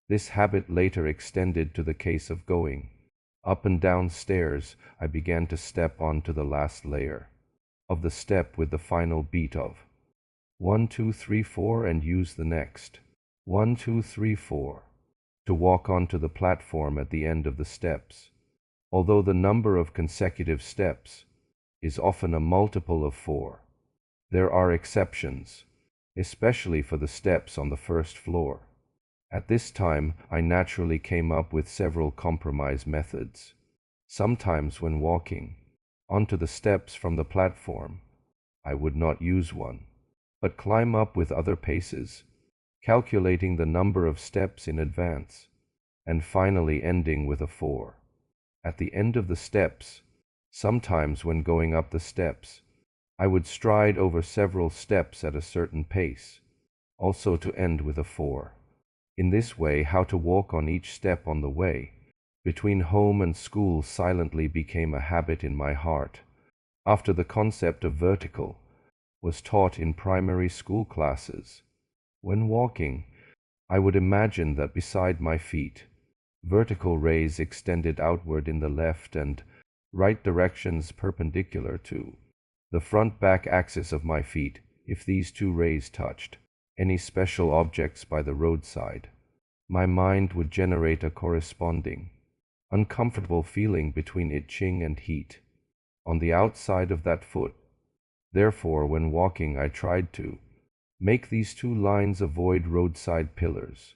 This habit later extended to the case of going up and down stairs. I began to step onto the last layer of the step with the final beat of 1, 2, 3, 4 and use the next 1, 2, 3, 4 to walk onto the platform at the end of the steps. Although the number of consecutive steps is often a multiple of 4, there are exceptions, especially for the steps on the first floor. At this time, I naturally came up with several compromise methods. Sometimes when walking onto the steps from the platform, I would not use one, but climb up with other paces, calculating the number of steps in advance, and finally ending with a 4. At the end of the steps, sometimes when going up the steps, I would stride over several steps at a certain pace, also to end with a 4. In this way, how to walk on each step on the way between home and school silently became a habit in my heart. After the concept of vertical was taught in primary school classes, when walking, I would imagine that beside my feet, vertical rays extended outward in the left and right directions perpendicular to the front-back axis of my feet. If these two rays touched any special objects by the roadside, my mind would generate a corresponding uncomfortable feeling between itching and heat on the outside of that foot. Therefore, when walking, I tried to make these two lines avoid roadside pillars,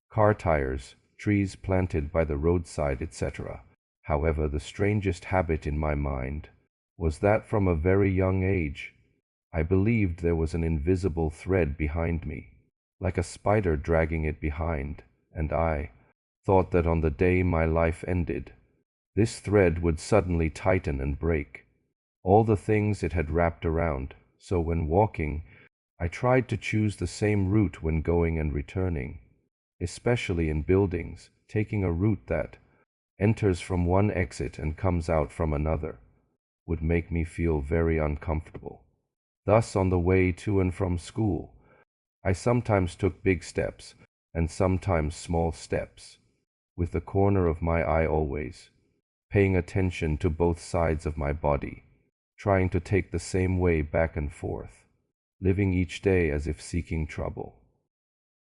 car tires, trees planted by the roadside, etc. However, the strangest habit in my mind was that from a very young age, I believed there was an invisible thread behind me, like a spider dragging it behind, and I thought that on the day my life ended, this thread would suddenly tighten and break all the things it had wrapped around. So when walking, I tried to choose the same route when going and returning, especially in buildings. Taking a route that enters from one exit and comes out from another would make me feel very uncomfortable. Thus, on the way to and from school, I sometimes took big steps and sometimes small steps, with the corner of my eye always paying attention to both sides of my body, trying to take the same way back and forth, living each day as if seeking trouble.